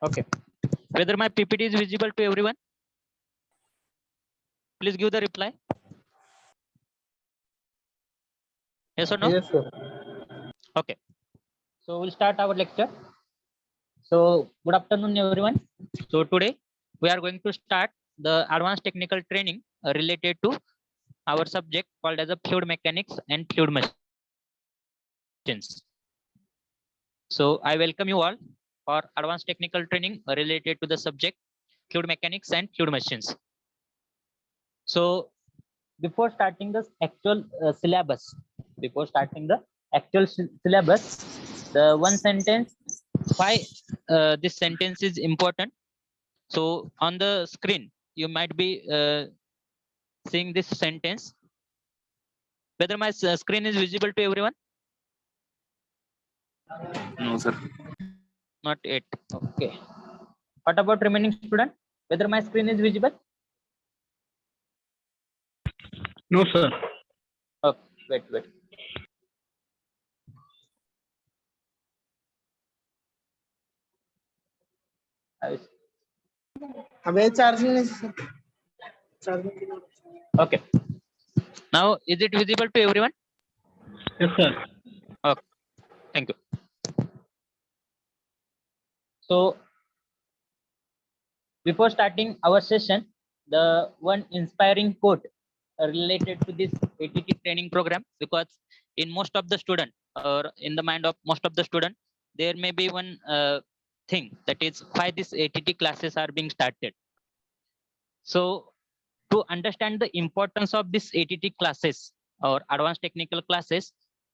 Okay. Whether my PPT is visible to everyone? Please give the reply. Yes or no? Yes, sir. Okay. So we'll start our lecture. So good afternoon, everyone. So today we are going to start the advanced technical training related to our subject called as a fluid mechanics and fluid machines. So I welcome you all for advanced technical training related to the subject fluid mechanics and fluid machines. So before starting the actual syllabus, the one sentence, why this sentence is important. So on the screen, you might be seeing this sentence. Whether my screen is visible to everyone? No, sir. Not yet. Okay. What about remaining student? Whether my screen is visible? No, sir. Okay. Wait. अबे charging नहीं sir charging Okay. Now is it visible to everyone? Yes, sir. Okay. Thank you. So before starting our session, the one inspiring quote related to this ATT training program, because in most of the student or in the mind of most of the student, there may be one thing, that is why these ATT classes are being started. So to understand the importance of this ATT classes or advanced technical classes,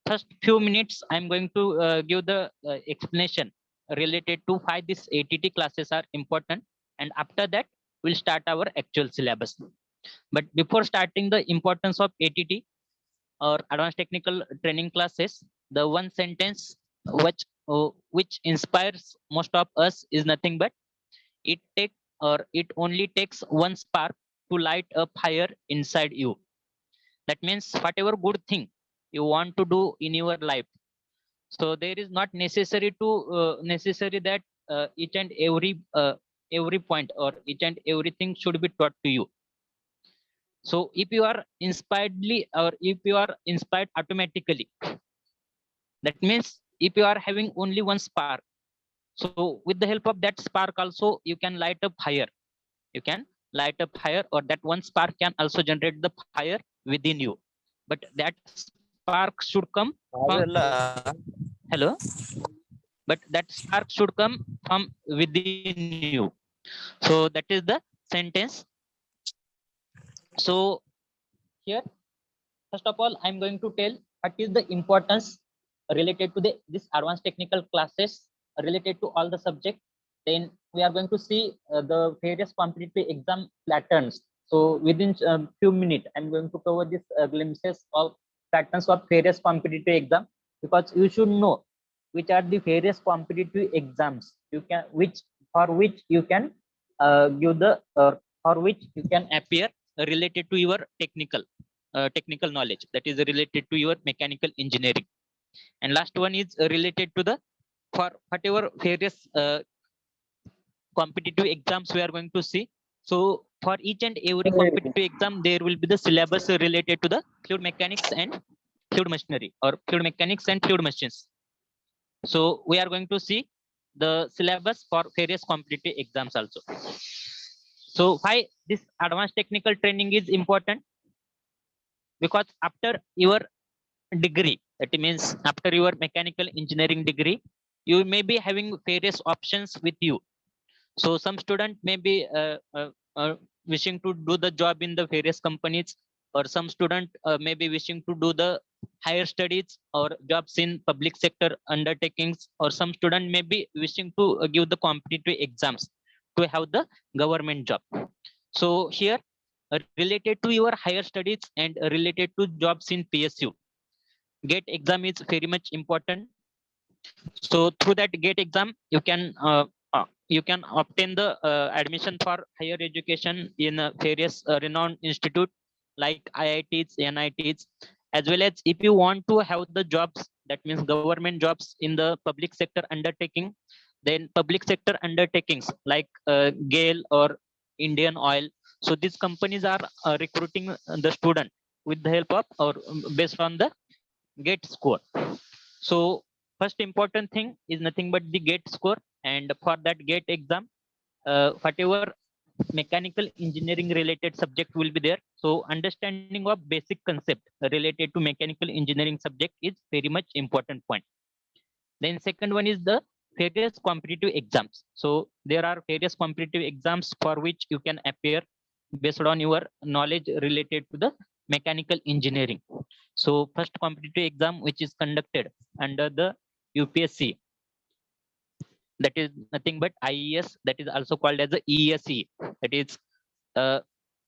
first few minutes I'm going to give the explanation related to why these ATT classes are important, and after that we'll start our actual syllabus. But before starting the importance of ATT or advanced technical training classes, the one sentence which inspires most of us is nothing but it only takes one spark to light a fire inside you. That means whatever good thing you want to do in your life, so there is not necessary that each and every point or each and everything should be taught to you. So if you are inspiredly or if you are inspired automatically, that means if you are having only one spark, so with the help of that spark also you can light a fire. You can light a fire, or that one spark can also generate the fire within you. But that spark should come from hello. But that spark should come from within you. So that is the sentence. So here, first of all, I'm going to tell what is the importance related to this advanced technical classes related to all the subject. Then we are going to see the various competitive exam patterns. So within a few minutes, I'm going to cover this glimpses of patterns of various competitive exam, because you should know which are the various competitive exams for which you can give the for which you can appear related to your technical knowledge, that is related to your mechanical engineering. And last one is related to the for whatever various competitive exams we are going to see. So for each and every competitive exam, there will be the syllabus related to the fluid mechanics and fluid machinery, or fluid mechanics and fluid machines. So we are going to see the syllabus for various competitive exams also. So why this advanced technical training is important? Because after your degree, that means after your mechanical engineering degree, you may be having various options with you. So some student may be wishing to do the job in the various companies, or some student may be wishing to do the higher studies or jobs in public sector undertakings, or some student may be wishing to give the competitive exams to have the government job. So here, related to your higher studies and related to jobs in PSU, GATE exam is very much important. So through that GATE exam, you can obtain the admission for higher education in various renowned institute like IITs, NITs, as well as if you want to have the jobs, that means government jobs in the public sector undertaking. Then public sector undertakings like GAIL or Indian Oil. So these companies are recruiting the student with the help of or based on the GATE score. So first important thing is nothing but the GATE score, and for that GATE exam, whatever mechanical engineering related subject will be there. So understanding of basic concept related to mechanical engineering subject is very much important point. Then second one is the various competitive exams. So there are various competitive exams for which you can appear based on your knowledge related to the mechanical engineering. So first competitive exam which is conducted under the UPSC, that is nothing but IES, that is also called as the ESE, that is uh,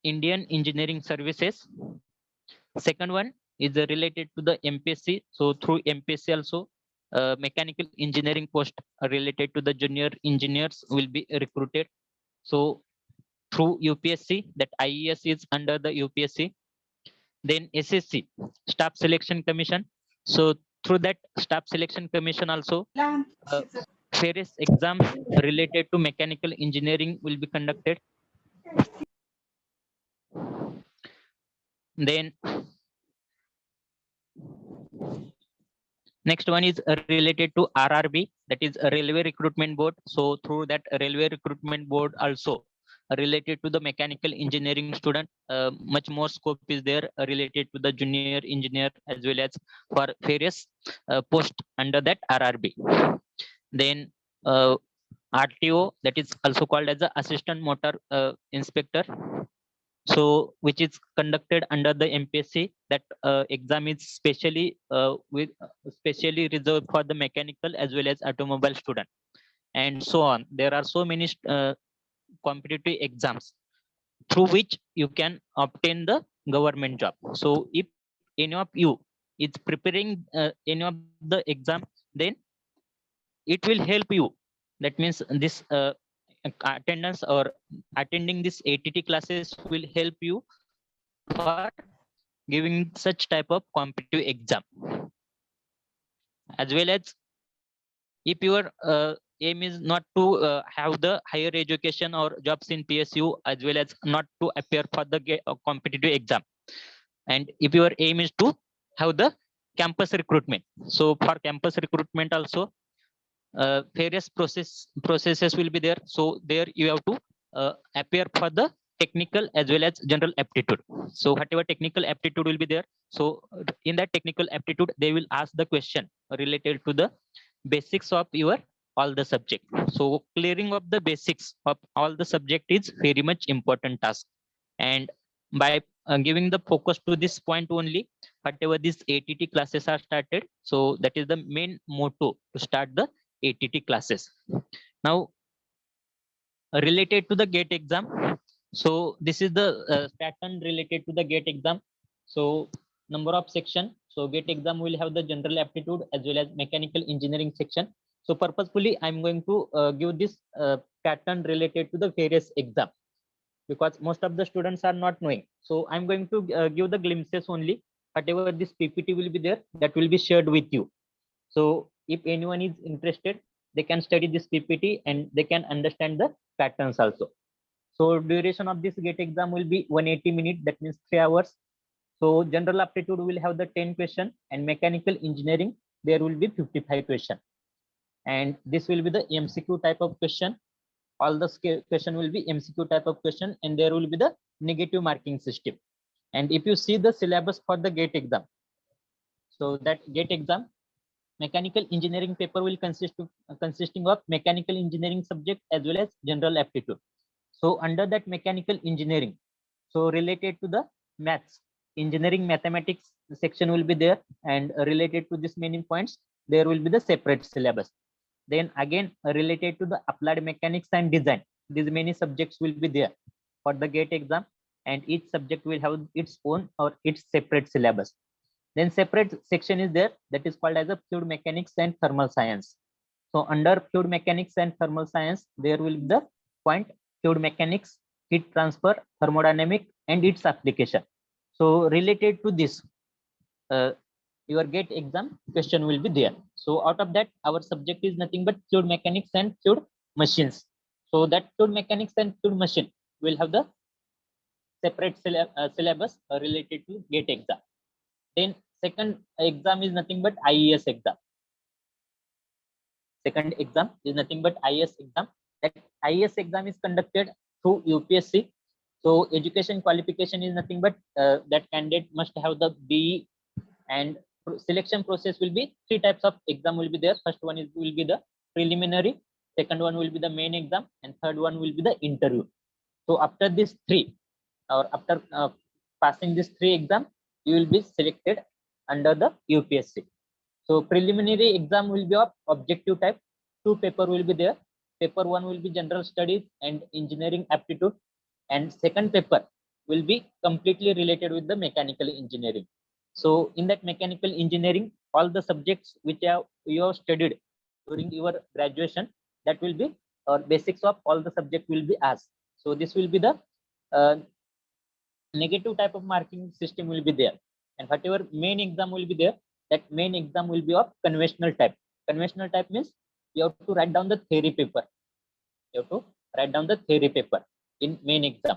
Indian Engineering Services. Second one is related to the MPSC. So through MPSC also, mechanical engineering post related to the junior engineers will be recruited. So through UPSC, that IES is under the UPSC. Then SSC, Staff Selection Commission. So through that Staff Selection Commission also, various exams related to mechanical engineering will be conducted. Then next one is related to RRB, that is a Railway Recruitment Board. So through that Railway Recruitment Board also related to the mechanical engineering student, much more scope is there related to the junior engineer as well as for various post under that RRB. Then RTO, that is also called as the Assistant Motor Inspector. So which is conducted under the MPSC. That exam is specially specially reserved for the mechanical as well as automobile student, and so on. There are so many competitive exams through which you can obtain the government job. So if any of you is preparing any of the exam, then it will help you. That means this attendance or attending this ATT classes will help you for giving such type of competitive exam. As well as if your aim is not to have the higher education or jobs in PSU, as well as not to appear for the competitive exam, and if your aim is to have the campus recruitment, so for campus recruitment also various processes will be there. So there you have to appear for the technical as well as general aptitude. So whatever technical aptitude will be there, so in that technical aptitude they will ask the question related to the basics of your all the subject. So clearing of the basics of all the subject is very much important task, and by giving the focus to this point only, whatever these ATT classes are started, so that is the main motto to start the ATT classes. Now related to the GATE exam, so this is the pattern related to the GATE exam. So number of section, so GATE exam will have the general aptitude as well as mechanical engineering section. So purposefully I'm going to give this pattern related to the various exam, because most of the students are not knowing. So I'm going to give the glimpses only. Whatever this PPT will be there, that will be shared with you. So if anyone is interested, they can study this PPT and they can understand the patterns also. So duration of this GATE exam will be 180 minutes, that means 3 hours. So general aptitude will have the 10 question, and mechanical engineering there will be 55 question. And this will be the MCQ type of question. All the question will be MCQ type of question, and there will be the negative marking system. And if you see the syllabus for the GATE exam, so that GATE exam mechanical engineering paper will consisting of mechanical engineering subject as well as general aptitude. So under that mechanical engineering, so related to the maths, engineering mathematics section will be there, and related to this many points, there will be the separate syllabus. Then again related to the applied mechanics and design, these many subjects will be there for the GATE exam, and each subject will have its own or its separate syllabus. Then separate section is there, that is called as a fluid mechanics and thermal science. So under fluid mechanics and thermal science, there will be the point fluid mechanics, heat transfer, thermodynamic, and its application. So related to this, your GATE exam question will be there. So out of that, our subject is nothing but fluid mechanics and fluid machines. So that fluid mechanics and fluid machine will have the separate syllabus related to GATE exam. Then second exam is nothing but IES exam. Second exam is nothing but IES exam. That IES exam is conducted through UPSC. So education qualification is nothing but that candidate must have the BE, and selection process will be three types of exam will be there. First one will be the preliminary, second one will be the main exam, and third one will be the interview. So after these three, or after passing these three exam, you will be selected under the UPSC. So preliminary exam will be of objective type. Two paper will be there. Paper one will be general studies and engineering aptitude, and second paper will be completely related with the mechanical engineering. So in that mechanical engineering, all the subjects which you have studied during your graduation, that will be, or basics of all the subject will be asked. So this will be the negative type of marking system will be there. And whatever main exam will be there, that main exam will be of conventional type. Conventional type means you have to write down the theory paper. You have to write down the theory paper in main exam.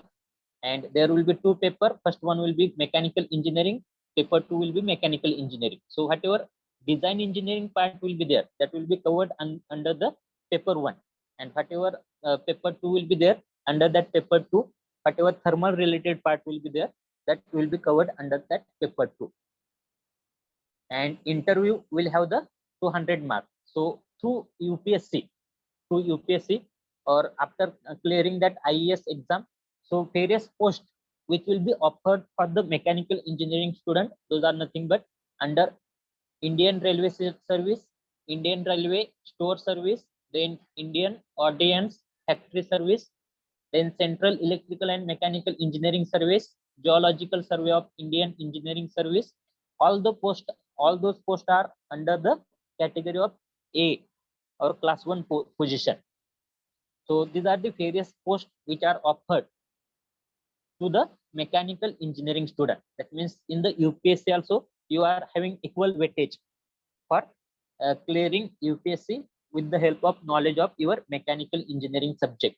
And there will be two paper. First one will be mechanical engineering. Paper two will be mechanical engineering. So whatever design engineering part will be there, that will be covered under the paper one. And whatever paper two will be there, under that paper two, whatever thermal related part will be there, that will be covered under that paper two. And interview will have the 200 marks. So through UPSC, or after clearing that IES exam, so various posts which will be offered for the mechanical engineering student, those are nothing but under Indian Railway Service, Indian Railway Store Service, then Indian Ordnance Factory Service, then Central Electrical and Mechanical Engineering Service, Geological Survey of Indian Engineering Service. All those posts are under the category of A, or class 1 position. So these are the various posts which are offered to the mechanical engineering student. That means in the UPSC also, you are having equal weightage for clearing UPSC with the help of knowledge of your mechanical engineering subject.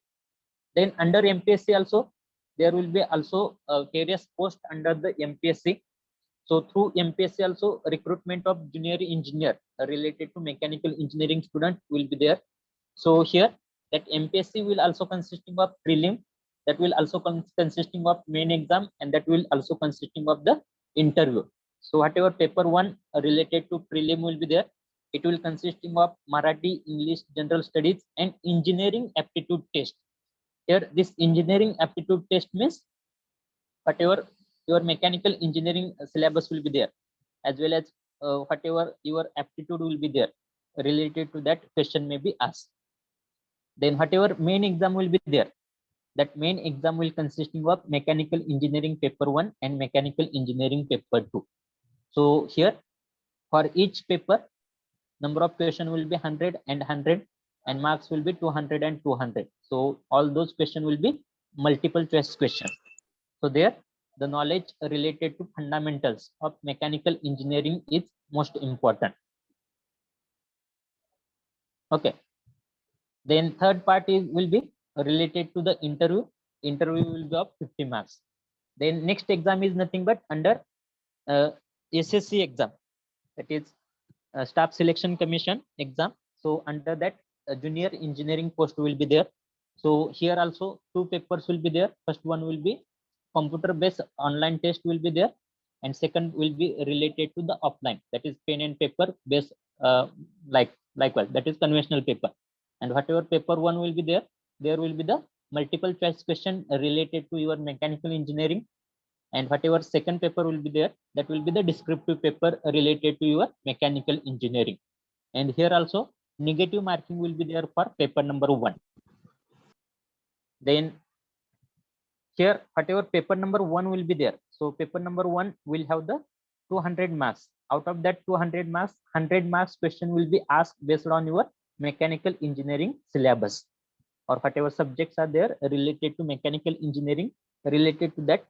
Then under MPSC also, there will be also various posts under the MPSC. So through MPSC also, recruitment of junior engineer related to mechanical engineering student will be there. So here, that MPSC will also consisting of prelim, that will also consisting of main exam, and that will also consisting of the interview. So whatever paper one related to prelim will be there, it will consisting of Marathi, English, general studies, and engineering aptitude test. Here this engineering aptitude test means whatever your mechanical engineering syllabus will be there, as well as whatever your aptitude will be there related to that question may be asked. Then whatever main exam will be there, that main exam will consisting of mechanical engineering paper 1 and mechanical engineering paper 2. So here, for each paper, number of question will be 100 and 100, and marks will be 200 and 200. So all those question will be multiple choice questions. So there, the knowledge related to fundamentals of mechanical engineering is most important. Okay. Then third part will be related to the interview. Interview will be of 50 marks. Then next exam is nothing but under SSC exam, that is Staff Selection Commission exam. So under that, junior engineering post will be there. So here also two papers will be there. First one will be computer based online test will be there, and second will be related to the offline, that is pen and paper based, likewise, that is conventional paper. And whatever paper one will be there, there will be the multiple choice question related to your mechanical engineering. And whatever second paper will be there, that will be the descriptive paper related to your mechanical engineering. And here also negative marking will be there for paper number 1. Then here, whatever paper number 1 will be there, so paper number 1 will have the 200 marks. Out of that 200 marks, 100 marks question will be asked based on your mechanical engineering syllabus, or whatever subjects are there related to mechanical engineering, related to that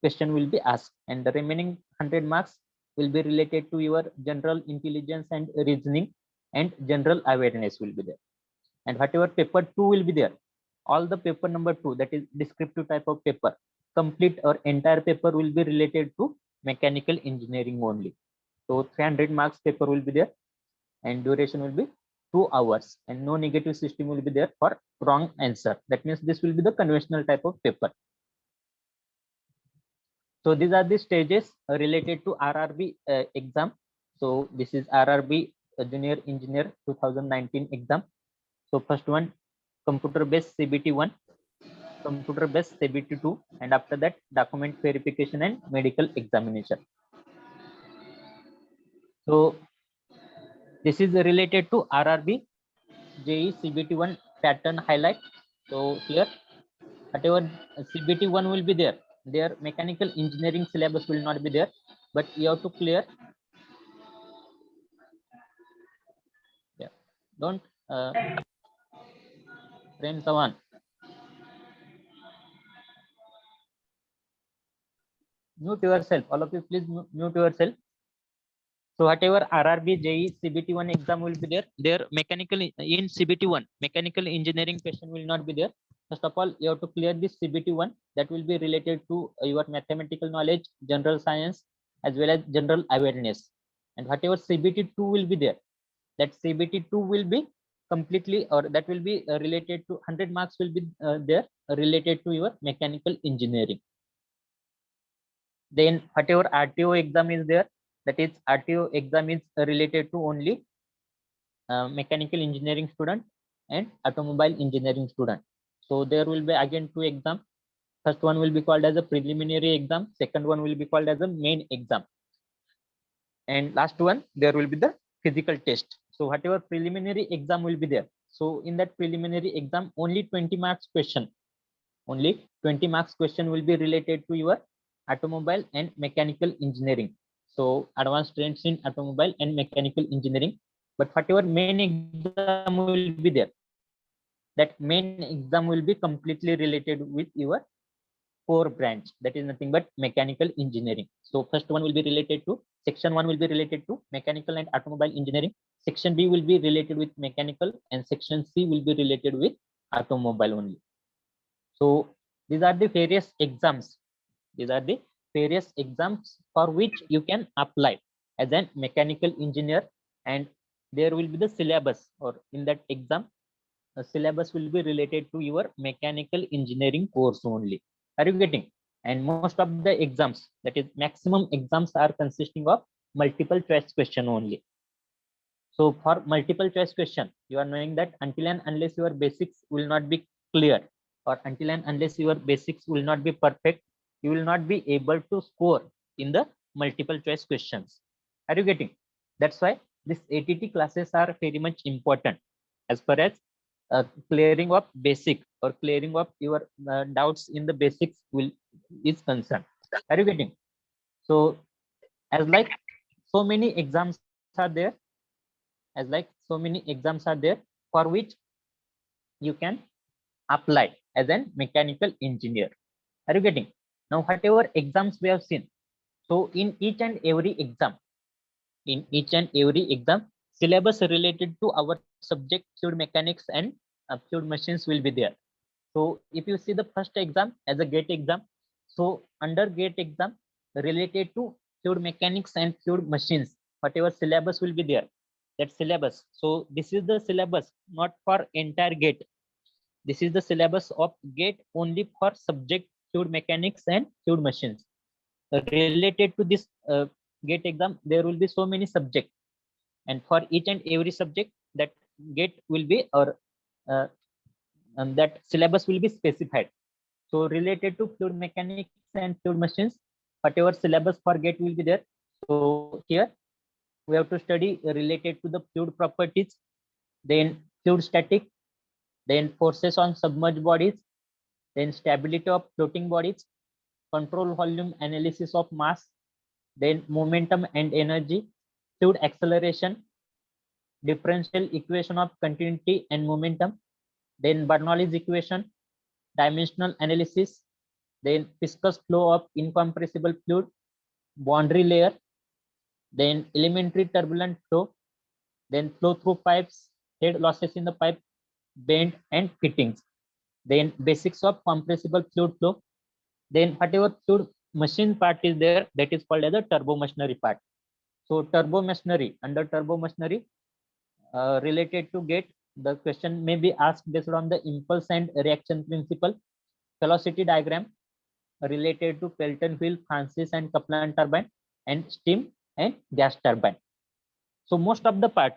question will be asked. And the remaining 100 marks will be related to your general intelligence and reasoning, and general awareness will be there. And whatever paper 2 will be there, all the paper number 2, that is descriptive type of paper, complete or entire paper will be related to mechanical engineering only. So 300 marks paper will be there, and duration will be 2 hours, and no negative system will be there for wrong answer. That means this will be the conventional type of paper. So these are the stages related to RRB exam. So this is RRB Junior Engineer 2019 exam. So first one, computer based CBT 1, computer based CBT 2, and after that document verification and medical examination. So this is related to RRB JEE CBT 1 pattern highlight. So here whatever CBT 1 will be there, their mechanical engineering syllabus will not be there, but you have to clear. Yeah, don't frame someone. Mute yourself, all of you please mute yourself. So whatever RRB JEE CBT 1 exam will be there, their mechanical in CBT 1 mechanical engineering question will not be there. First of all, you have to clear this CBT 1, that will be related to your mathematical knowledge, general science, as well as general awareness. And whatever CBT 2 will be there, that CBT 2 will be completely, or that will be related to 100 marks will be there related to your mechanical engineering. Then whatever RTO exam is there, that is RTO exam is related to only mechanical engineering student and automobile engineering student. So there will be again 2 exams. First one will be called as a preliminary exam, second one will be called as a main exam, and last one there will be the physical test. So whatever preliminary exam will be there, so in that preliminary exam only 20 marks question, only 20 marks question will be related to your automobile and mechanical engineering. So advanced trends in automobile and mechanical engineering. But whatever main exam will be there, that main exam will be completely related with your core branch, that is nothing but mechanical engineering. So first one will be related to, section 1 will be related to mechanical and automobile engineering, section B will be related with mechanical, and section C will be related with automobile only. So these are the various exams, these are the various exams for which you can apply as a mechanical engineer, and there will be the syllabus, or in that exam the syllabus will be related to your mechanical engineering course only. Are you getting? And most of the exams, that is maximum exams, are consisting of multiple choice question only. So for multiple choice question, you are knowing that until and unless your basics will not be clear, or until and unless your basics will not be perfect, you will not be able to score in the multiple choice questions. Are you getting? That's why these ATT classes are very much important as far as clearing of basic, or clearing of your doubts in the basics is concerned. Are you getting? So as like so many exams are there, as like so many exams are there for which you can apply as a mechanical engineer. Are you getting? Now whatever exams we have seen, so in each and every exam, syllabus related to our subject fluid mechanics and fluid machines will be there. So if you see the first exam as a GATE exam, so under GATE exam related to fluid mechanics and fluid machines, whatever syllabus will be there, that syllabus. So this is the syllabus not for entire GATE. This is the syllabus of GATE only for subject fluid mechanics and fluid machines. Related to this GATE exam, there will be so many subjects, and for each and every subject that GATE will be, or that syllabus will be specified. So related to fluid mechanics and fluid machines, whatever syllabus for GATE will be there. So here we have to study related to the fluid properties, then fluid static, then forces on submerged bodies, then stability of floating bodies, control volume analysis of mass, then momentum and energy, fluid acceleration, differential equation of continuity and momentum, then Bernoulli's equation, dimensional analysis, then viscous flow of incompressible fluid, boundary layer, then elementary turbulent flow, then flow through pipes, head losses in the pipe, bend and fittings, then basics of compressible fluid flow, then whatever fluid machine part is there, that is called as the turbo machinery part. So turbo machinery, under turbo machinery, related to gate, the question may be asked based on the impulse and reaction principle, velocity diagram related to Pelton wheel, Francis and Kaplan turbine, and steam and gas turbine. So most of the part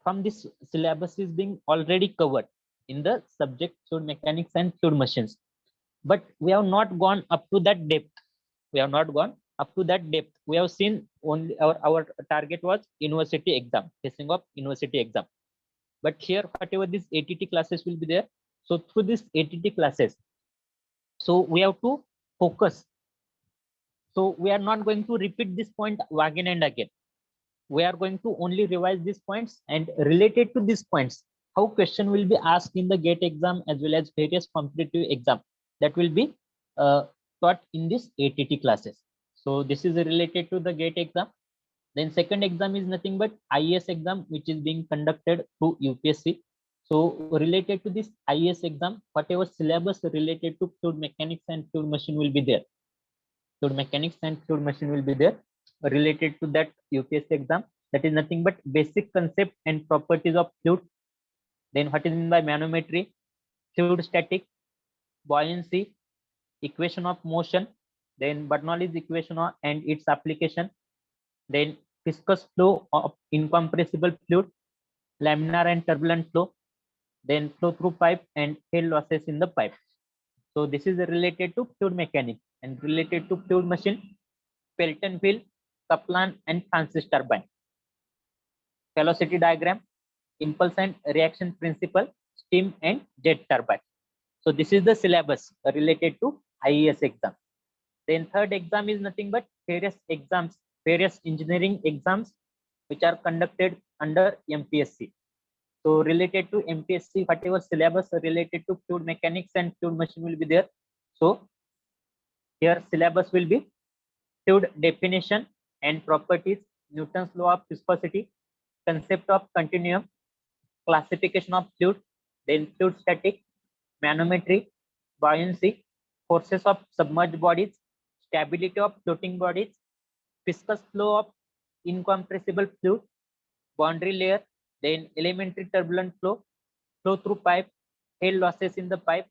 from this syllabus is being already covered in the subject fluid mechanics and fluid machines, but we have not gone up to that depth. We have not gone up to that depth. We have seen only our target was university exam, facing of university exam. But here, whatever these ATT classes will be there. So through this ATT classes, so we have to focus. So we are not going to repeat this point again and again. We are going to only revise these points, and related to these points, how question will be asked in the GATE exam as well as various competitive exam, that will be taught in this ATT classes. So this is related to the GATE exam. Then second exam is nothing but IAS exam, which is being conducted through UPSC. So related to this IAS exam, whatever syllabus related to fluid mechanics and fluid machine will be there. Fluid mechanics and fluid machine will be there related to that UPSC exam. That is nothing but basic concept and properties of fluid. Then what is meant by manometry, fluid static, buoyancy, equation of motion, then Bernoulli's equation and its application, then viscous flow of incompressible fluid, laminar and turbulent flow, then flow through pipe and head losses in the pipe. So this is related to fluid mechanics, and related to fluid machine, Pelton wheel, Kaplan and Francis turbine, velocity diagram, impulse and reaction principle, steam and jet turbine. So this is the syllabus related to IAS exam. Then third exam is nothing but various exams, various engineering exams which are conducted under MPSC. So related to MPSC, whatever syllabus related to fluid mechanics and fluid machine will be there. So here syllabus will be fluid definition and properties, Newton's law of viscosity, concept of continuum, classification of fluid, then fluid static, manometry, buoyancy, forces of submerged bodies, stability of floating bodies, viscous flow of incompressible fluid, boundary layer, then elementary turbulent flow, flow through pipe, head losses in the pipe,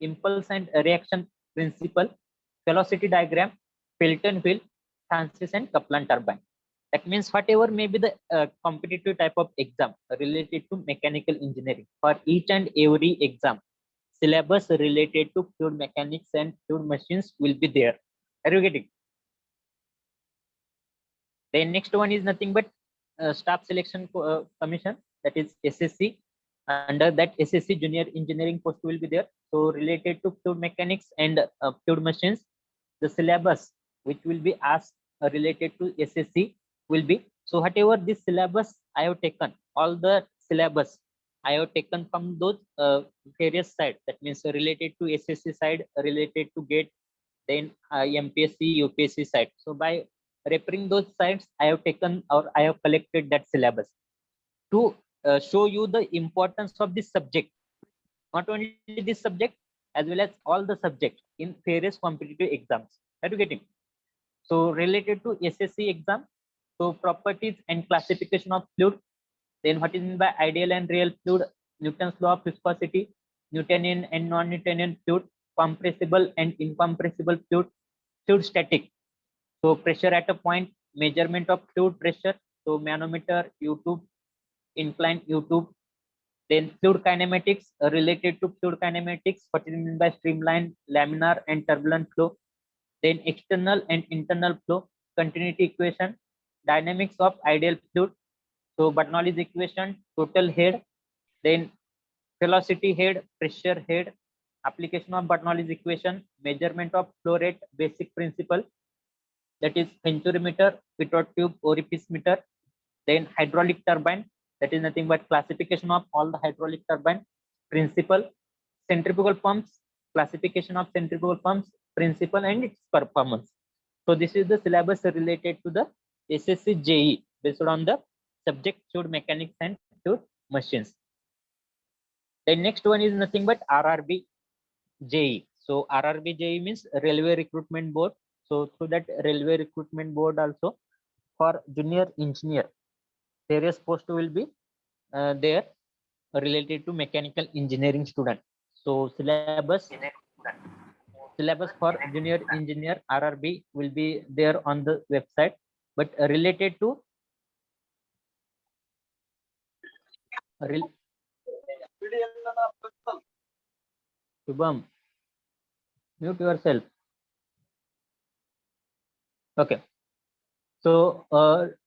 impulse and reaction principle, velocity diagram, Pelton wheel, Francis and Kaplan turbine. That means whatever may be the competitive type of exam related to mechanical engineering, for each and every exam, syllabus related to fluid mechanics and fluid machines will be there. Are you getting? Then next one is nothing but staff selection commission, that is SSC. Under that SSC junior engineering post will be there. So related to fluid mechanics and fluid machines, the syllabus which will be asked related to SSC will be, so whatever this syllabus I have taken, all the syllabus I have taken from those various sides, that means related to SSC side, related to GATE, then MPSC, UPSC side. So by referring those sides, I have taken or I have collected that syllabus to show you the importance of this subject, not only this subject as well as all the subjects in various competitive exams. Are you getting? So related to SSC exam, so properties and classification of fluid, then what is meant by ideal and real fluid, Newton's law of viscosity, Newtonian and non-Newtonian fluid, compressible and incompressible fluid, fluid static. So pressure at a point, measurement of fluid pressure, so manometer, U-tube, inclined U-tube. Then fluid kinematics, related to fluid kinematics, what is meant by streamline, laminar and turbulent flow. Then external and internal flow, continuity equation, dynamics of ideal fluid, so Bernoulli's equation, total head, then velocity head, pressure head, application of Bernoulli's equation, measurement of flow rate, basic principle, that is venturimeter, pitot tube, orifice meter. Then hydraulic turbine, that is nothing but classification of all the hydraulic turbine, principle, centrifugal pumps, classification of centrifugal pumps, principle and its performance. So this is the syllabus related to the SSC JE based on the subject fluid mechanics and fluid machines. The next one is nothing but RRB JE. So RRB JE means Railway Recruitment Board. So through that Railway Recruitment Board also for junior engineer, various posts will be there related to mechanical engineering student. So syllabus for junior engineer RRB will be there on the website, but related to Shubham, mute yourself. Okay. So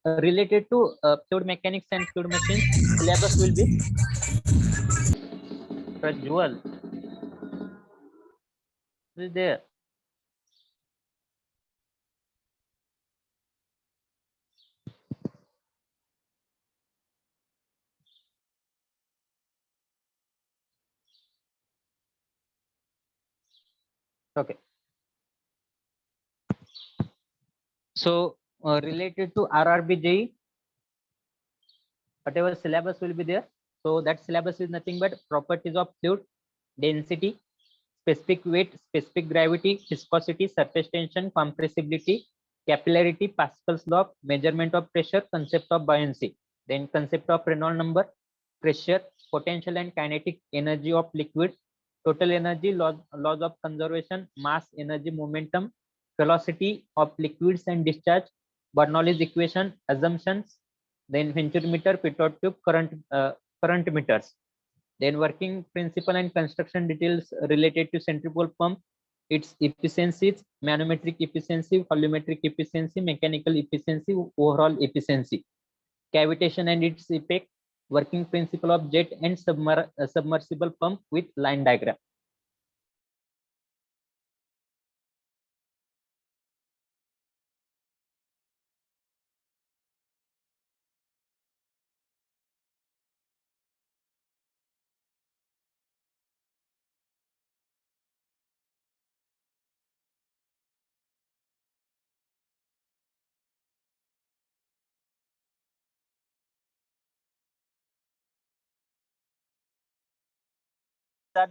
related to fluid mechanics and fluid machines, syllabus will be Prajwal. Is there? Okay. So related to RRBJ, whatever syllabus will be there. So that syllabus is nothing but properties of fluid, density, specific weight, specific gravity, viscosity, surface tension, compressibility, capillarity, Pascal's law, measurement of pressure, concept of buoyancy, then concept of Reynolds number, pressure, potential and kinetic energy of liquid, total energy, laws of conservation, mass, energy, momentum, velocity of liquids and discharge, Bernoulli's equation, assumptions, then Venturi-meter, Pitot tube, current meters. Then working principle and construction details related to centrifugal pump, its efficiencies, manometric efficiency, volumetric efficiency, mechanical efficiency, overall efficiency, cavitation and its effect, working principle of jet and submersible pump with line diagram. That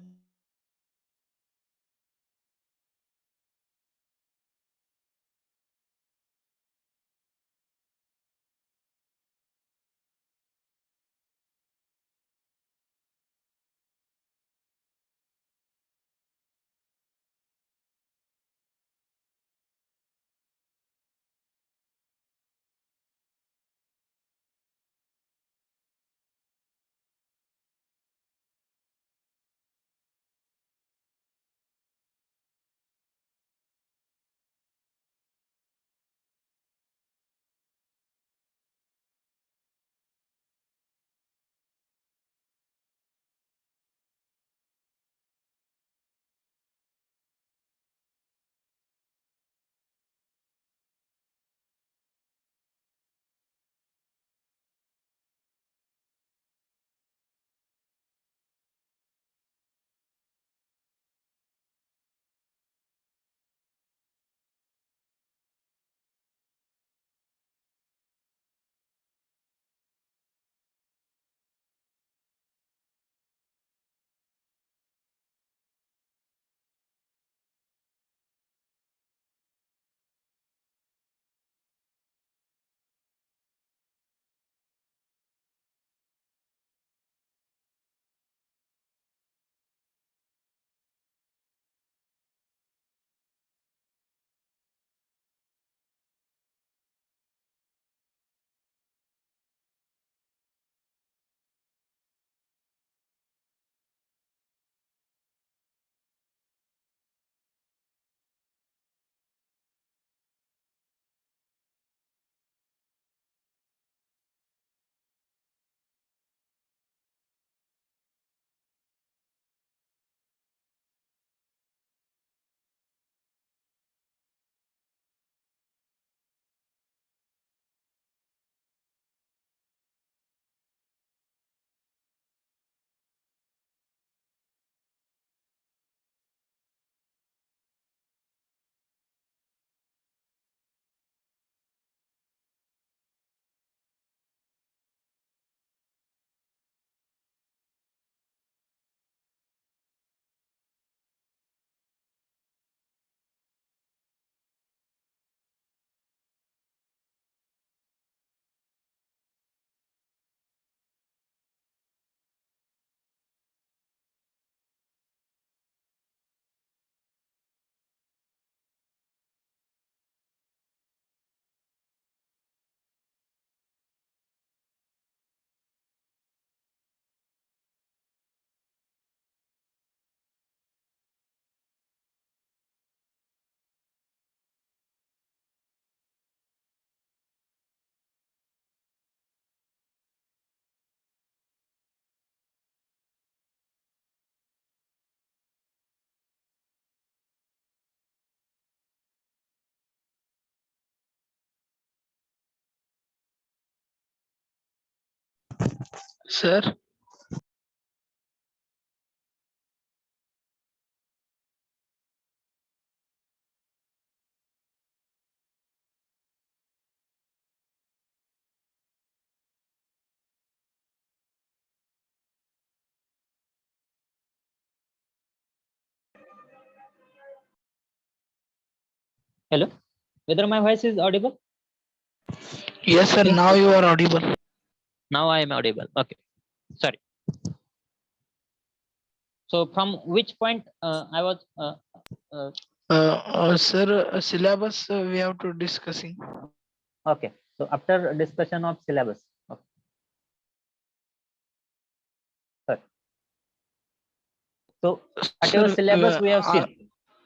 Sir. Hello, whether my voice is audible? Yes, sir. Think Now so. you are audible. Now I am audible. Okay, sorry. So from which point I was Sir, syllabus we have to discussing. okay. So after discussion of syllabus. Okay. Sorry. So whatever Sir, syllabus we have seen.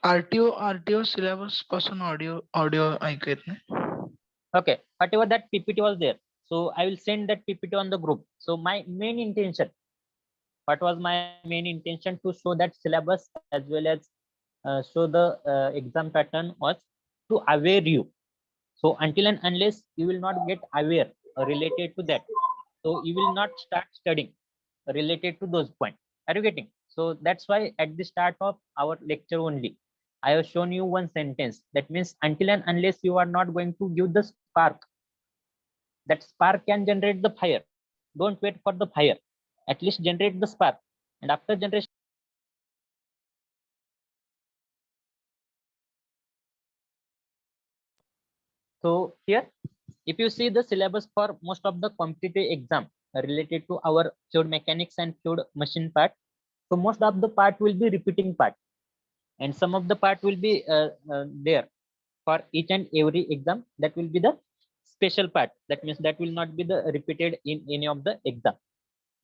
RTO syllabus पासून audio ऐकू येत नाही. Okay, whatever that PPT was there. So I will send that PPT on the group. So my main intention, what was my main intention to show that syllabus as well as show the exam pattern was to aware you. So until and unless you will not get aware related to that, so you will not start studying related to those points. Are you getting? So that's why at the start of our lecture only, I have shown you one sentence. That means until and unless you are not going to give the spark, that spark can generate the fire. Don't wait for the fire. At least generate the spark. And after generation, so here, if you see the syllabus for most of the competitive exam related to our fluid mechanics and fluid machine part, so most of the part will be repeating part, and some of the part will be there for each and every exam. That will be the special part. That means that will not be the repeated in any of the exam.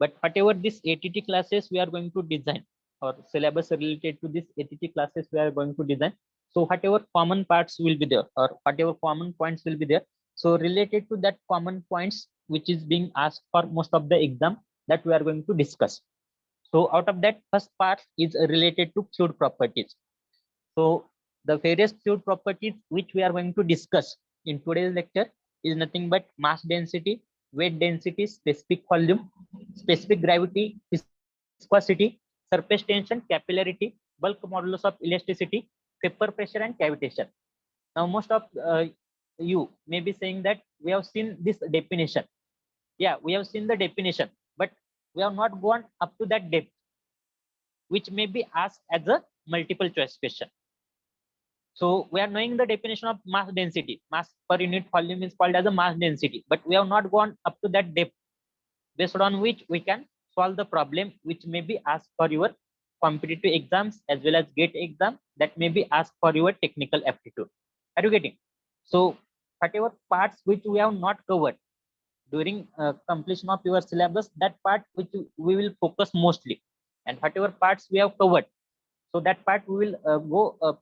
But whatever this ATT classes we are going to design, or syllabus related to this ATT classes we are going to design, so whatever common parts will be there, or whatever common points will be there, so related to that common points which is being asked for most of the exam, that we are going to discuss. So out of that, first part is related to fluid properties. So the various fluid properties which we are going to discuss in today's lecture is nothing but mass density, weight density, specific volume, specific gravity, viscosity, surface tension, capillarity, bulk modulus of elasticity, vapor pressure, and cavitation. Now most of you may be saying that we have seen this definition. Yeah, we have seen the definition, but we have not gone up to that depth, which may be asked as a multiple choice question. So we are knowing the definition of mass density. Mass per unit volume is called as a mass density, but we have not gone up to that depth, based on which we can solve the problem which may be asked for your competitive exams as well as GATE exam, that may be asked for your technical aptitude. Are you getting? So whatever parts which we have not covered during completion of your syllabus, that part which we will focus mostly, and whatever parts we have covered, so that part we will go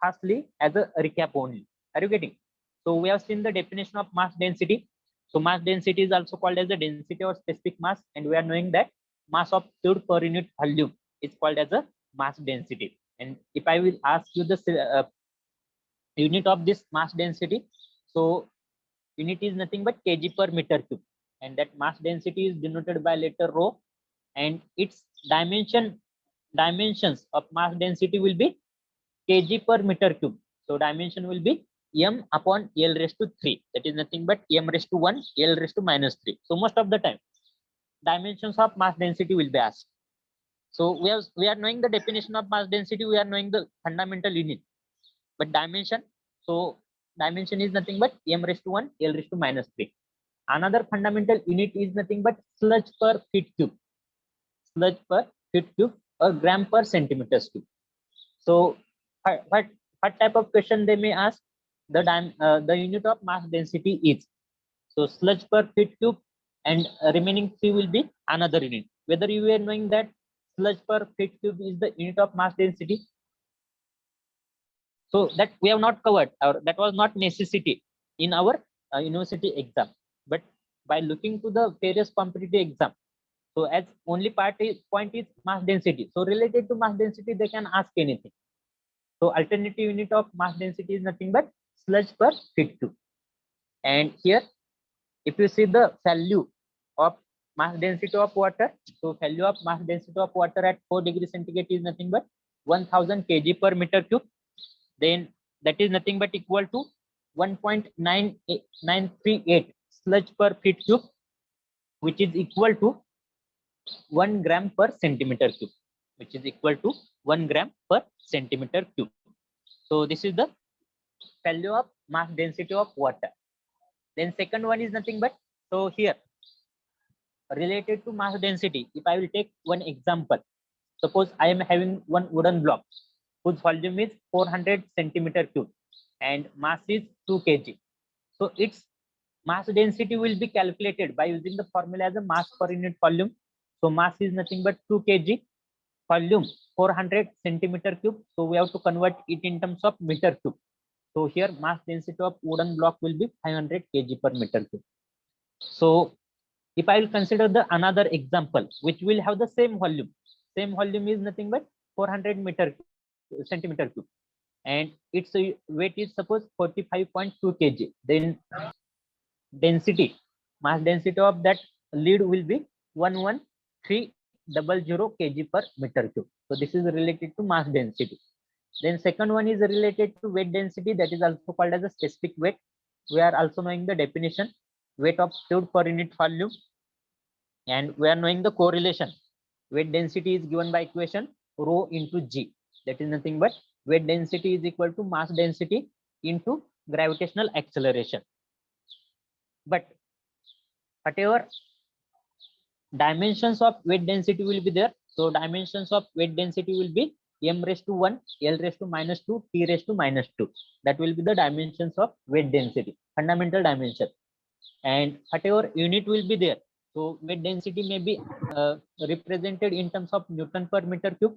fastly as a recap only. Are you getting? So we have seen the definition of mass density. So mass density is also called as the density or specific mass, and we are knowing that mass of fluid per unit volume is called as a mass density. And if I will ask you the unit of this mass density, so unit is nothing but kg per meter cube, and that mass density is denoted by letter rho, and its dimensions of mass density will be kg per meter cube. So dimension will be m upon L raised to 3. That is nothing but m raised to 1, L raised to minus 3. So most of the time, dimensions of mass density will be asked. So we are knowing the definition of mass density. We are knowing the fundamental unit, but dimension. So dimension is nothing but m raised to 1, L raised to minus 3. Another fundamental unit is nothing but sludge per feet cube. Sludge per feet cube or gram per centimeters cube. So what type of question they may ask? The unit of mass density is, so sludge per feet cube, and remaining three will be another unit. Whether you are knowing that sludge per feet cube is the unit of mass density, so that we have not covered, or that was not necessity in our university exam. But by looking to the various competitive exam, so as only point is mass density, so related to mass density they can ask anything. So alternative unit of mass density is nothing but sludge per feet cube. And here, if you see the value of mass density of water. So value of mass density of water at 4 degrees centigrade is nothing but 1000 kg per meter cube. Then that is nothing but equal to 1.938 sludge per feet cube, which is equal to 1 gram per centimeter cube, which is equal to 1 gram per centimeter cube. So this is the value of mass density of water. Then second one is nothing but, so here related to mass density, if I will take one example, suppose I am having one wooden block whose volume is 400 centimeter cube and mass is 2 kg. So its mass density will be calculated by using the formula as a mass per unit volume. So mass is nothing but 2 kg, volume 400 centimeter cube. So we have to convert it in terms of meter cube. So here mass density of wooden block will be 500 kg per meter cube. So if I will consider the another example which will have the same volume is nothing but 400 centimeter cube, and its weight is suppose 45.2 kg, then density, mass density of that lead will be 11300 kg per meter cube. So this is related to mass density. Then second one is related to weight density, that is also called as a specific weight. We are also knowing the definition, weight of fluid per unit volume, and we are knowing the correlation. Weight density is given by equation rho into g, that is nothing but weight density is equal to mass density into gravitational acceleration. But whatever dimensions of weight density will be there, so dimensions of weight density will be m raised to 1, l raised to -2, t raised to -2. That will be the dimensions of weight density, fundamental dimension. And whatever unit will be there, so weight density may be represented in terms of Newton per meter cube,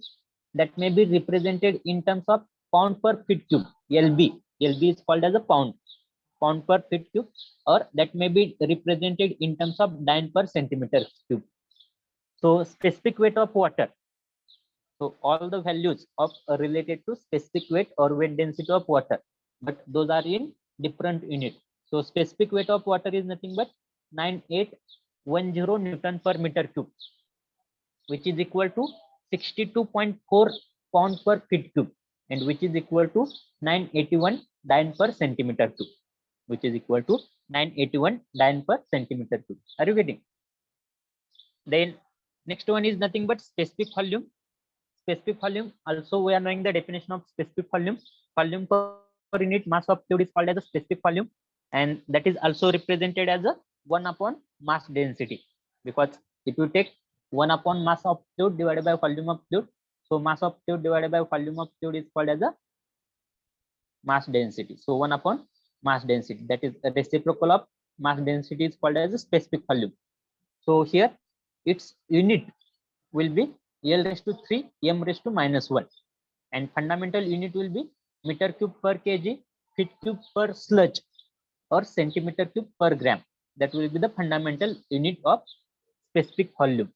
that may be represented in terms of pound per feet cube, lb. lb is called as a pound per feet cube, or that may be represented in terms of dyne per centimeter cube. So specific weight of water, so all the values of related to specific weight or weight density of water, but those are in different units. So specific weight of water is nothing but 9810 Newton per meter cube, which is equal to 62.4 pound per feet cube, and which is equal to 981 dyne per centimeter cube, which is equal to 981 dyne per centimeter cube. Are you getting? Then next one is nothing but specific volume. Specific volume, also we are knowing the definition of specific volume. Volume per unit mass of fluid is called as a specific volume, and that is also represented as a 1 upon mass density, because if you take 1 upon mass of fluid divided by volume of fluid, so mass of fluid divided by volume of fluid is called as a mass density. So 1 upon mass density, that is a reciprocal of mass density, is called as a specific volume. So here its unit will be L raised to 3, m raised to -1, and fundamental unit will be meter cube per kg, feet cube per sludge, or centimeter cube per gram. That will be the fundamental unit of specific volume.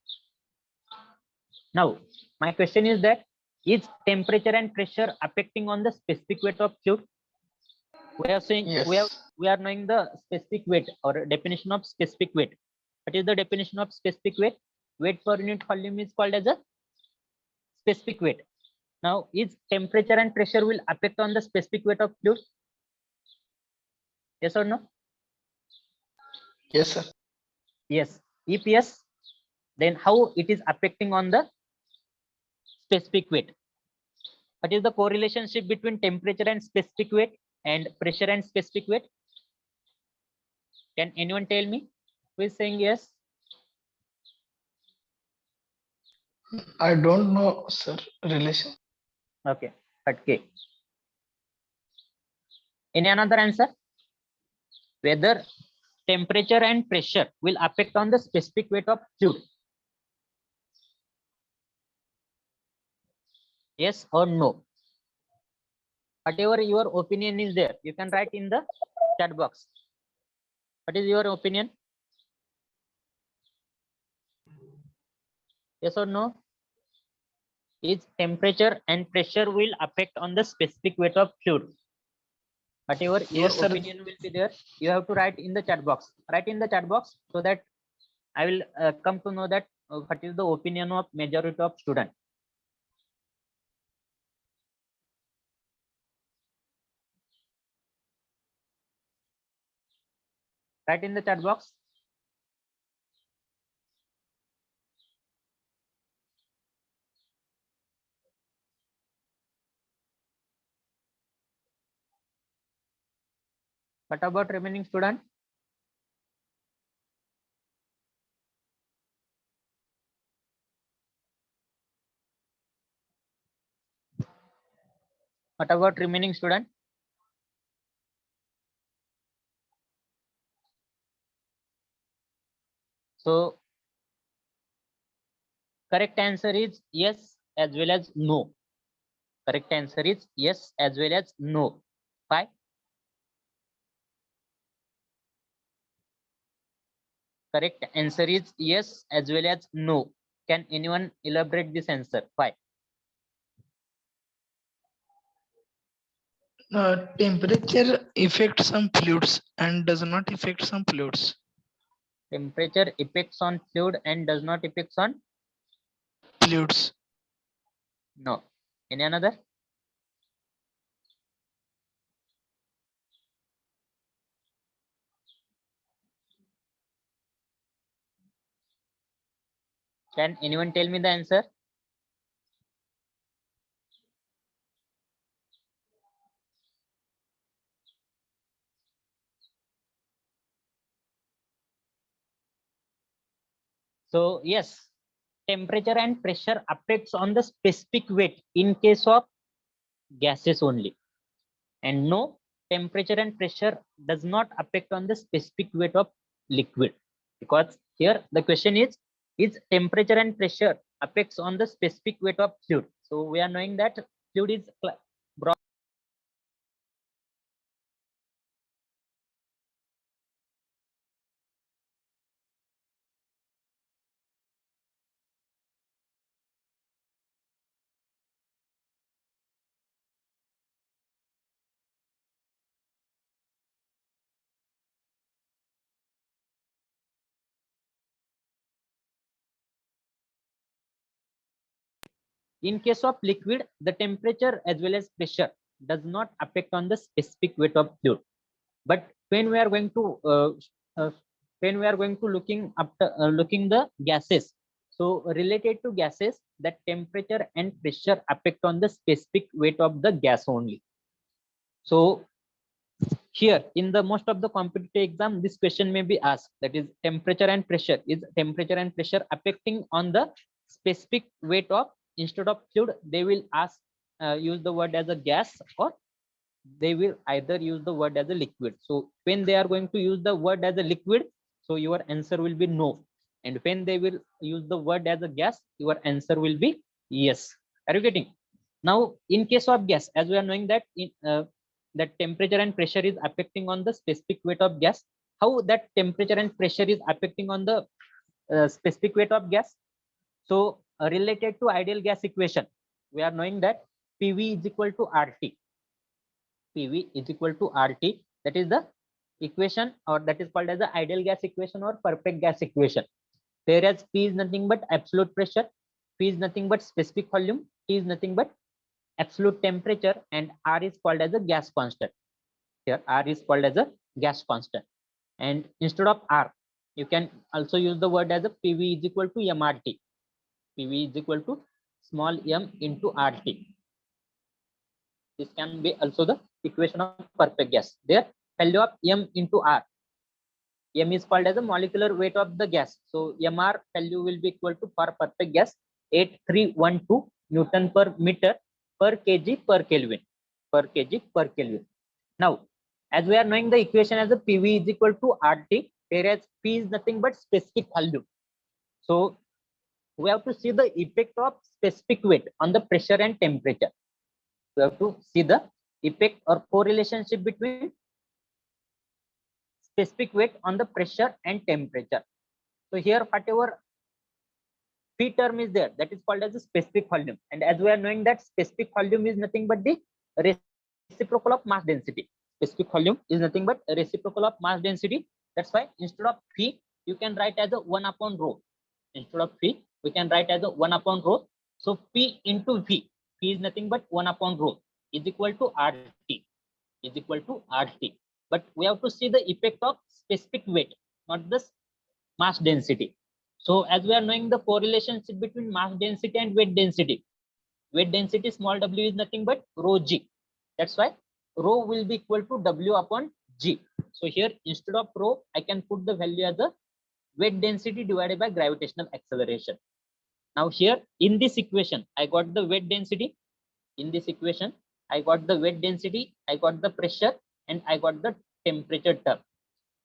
Now my question is that, is temperature and pressure affecting on the specific weight of fluid? We are saying Yes. we are knowing the specific weight or definition of specific weight. What is the definition of specific weight? Weight per unit volume is called as a specific weight. Now, is temperature and pressure will affect on the specific weight of fluid? Yes or no? Yes, sir. Yes. If yes, then how it is affecting on the specific weight? What is the correlationship between temperature and specific weight and pressure and specific weight? Can anyone tell me? Who is saying yes? I don't know, sir, relation. Okay. Okay. Any another answer? Whether temperature and pressure will affect on the specific weight of fluid? Yes or no? Whatever your opinion is there, you can write in the chat box. What is your opinion? Yes or no? Is temperature and pressure will affect on the specific weight of fluid? Whatever your Yes, sir. opinion will be there, you have to write in the chat box. Write in the chat box so that I will come to know that what is the opinion of majority of students. Write in the chat box. What about remaining students? What about remaining students? So correct answer is yes as well as no. Correct answer is yes as well as no. Why? Correct answer is yes as well as no. Can anyone elaborate this answer? Why? Temperature affects some fluids and does not affect some fluids. Temperature affects on fluid and does not affects on? Fluids. No. Any another? Can anyone tell me the answer? So yes, temperature and pressure affects on the specific weight in case of gases only. And no, temperature and pressure does not affect on the specific weight of liquid. Because here the question is temperature and pressure affects on the specific weight of fluid. So we are knowing that fluid is brought. In case of liquid, the temperature as well as pressure does not affect on the specific weight of fluid. But when we are going to looking after looking the gases, so related to gases, that temperature and pressure affect on the specific weight of the gas only. So here in the most of the competitive exam, this question may be asked, that is temperature and pressure, is temperature and pressure affecting on the specific weight of, instead of fluid they will ask use the word as a gas, or they will either use the word as a liquid. So when they are going to use the word as a liquid, so your answer will be no. And when they will use the word as a gas, your answer will be yes. Are you getting? Now, in case of gas, as we are knowing that that temperature and pressure is affecting on the specific weight of gas. How that temperature and pressure is affecting on the specific weight of gas? So related to ideal gas equation, we are knowing that PV is equal to RT. PV is equal to RT. That is the equation, or that is called as the ideal gas equation or perfect gas equation. Whereas P is nothing but absolute pressure, P is nothing but specific volume, T is nothing but absolute temperature, and R is called as a gas constant. Here R is called as a gas constant. And instead of R, you can also use the word as a PV is equal to MRT. PV is equal to small m into RT. This can be also the equation of perfect gas. There, value of m into R. M is called as a molecular weight of the gas. So MR value will be equal to, for perfect gas, 8312 Newton per meter per kg per Kelvin. Per kg per Kelvin. Now, as we are knowing the equation as a PV is equal to RT, whereas P is nothing but specific volume. So we have to see the effect of specific weight on the pressure and temperature. We have to see the effect or correlationship between specific weight on the pressure and temperature. So here, whatever P term is there, that is called as a specific volume. And as we are knowing that specific volume is nothing but the reciprocal of mass density. Specific volume is nothing but a reciprocal of mass density. That's why instead of P, you can write as a 1 upon rho. Instead of P, we can write as a 1 upon rho. So P into V, P is nothing but 1 upon rho, is equal to RT, is equal to RT. But we have to see the effect of specific weight, not the mass density. So as we are knowing the correlationship between mass density and weight density, weight density small w is nothing but rho g. That's why rho will be equal to w upon g. So here instead of rho, I can put the value as a weight density divided by gravitational acceleration. Now here in this equation, I got the weight density. In this equation, I got the weight density, I got the pressure, and I got the temperature term.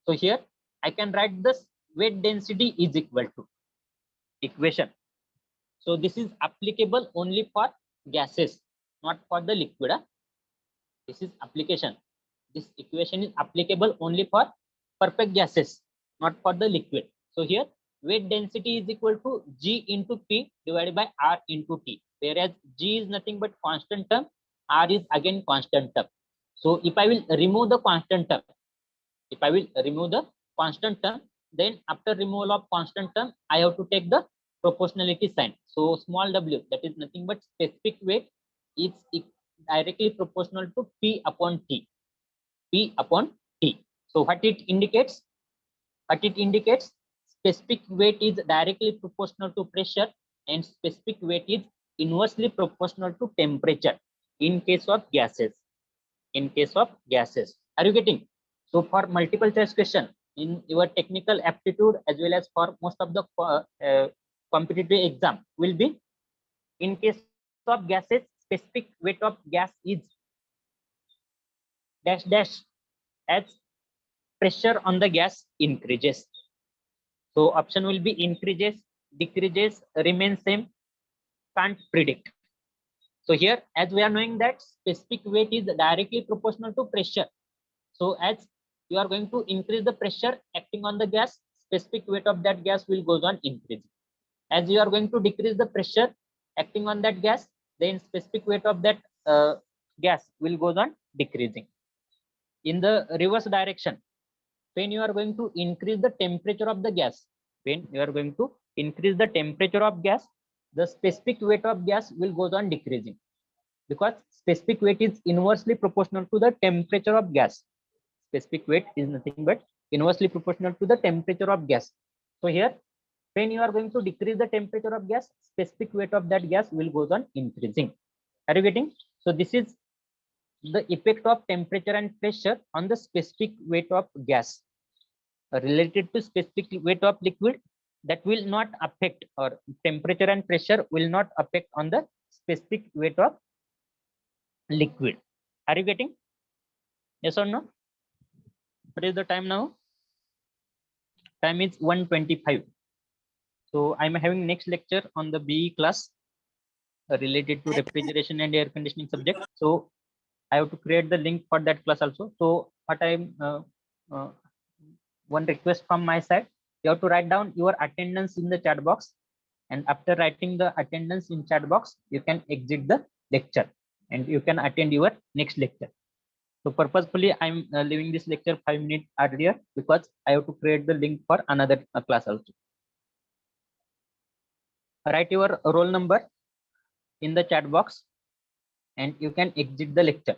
So here I can write this weight density is equal to equation. So this is applicable only for gases, not for the liquid. This is application. This equation is applicable only for perfect gases, not for the liquid. So here weight density is equal to G into P divided by R into T, whereas G is nothing but constant term, R is again constant term. So if I will remove the constant term, if I will remove the constant term, then after removal of constant term, I have to take the proportionality sign. So small w, that is nothing but specific weight, is directly proportional to P upon T. P upon T. So what it indicates? What it indicates? Specific weight is directly proportional to pressure, and specific weight is inversely proportional to temperature in case of gases. In case of gases. Are you getting? So for multiple choice question in your technical aptitude as well as for most of the competitive exam will be, in case of gases, specific weight of gas is dash dash as pressure on the gas increases. So option will be increases, decreases, remain same, can't predict. So here as we are knowing that specific weight is directly proportional to pressure. So as you are going to increase the pressure acting on the gas, specific weight of that gas will goes on increasing. As you are going to decrease the pressure acting on that gas, then specific weight of that gas will goes on decreasing. In the reverse direction, when you are going to increase the temperature of the gas, when you are going to increase the temperature of gas, the specific weight of gas will goes on decreasing, because specific weight is inversely proportional to the temperature of gas. Specific weight is nothing but inversely proportional to the temperature of gas. So here when you are going to decrease the temperature of gas, specific weight of that gas will goes on increasing. Are you getting? So this is the effect of temperature and pressure on the specific weight of gas. Related to specific weight of liquid, that will not affect, or temperature and pressure will not affect on the specific weight of liquid. Are you getting? Yes or no? What is the time now? Time is 1:25. So I'm having next lecture on the BE class related to refrigeration and air conditioning subject. So I have to create the link for that class also. So what I'm uh, one request from my side, you have to write down your attendance in the chat box, and after writing the attendance in chat box, you can exit the lecture and you can attend your next lecture. So purposefully I'm leaving this lecture 5 minutes earlier because I have to create the link for another class also. Write your roll number in the chat box and you can exit the lecture.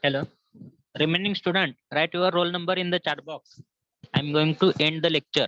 Hello. Remaining student, write your roll number in the chat box. I'm going to end the lecture.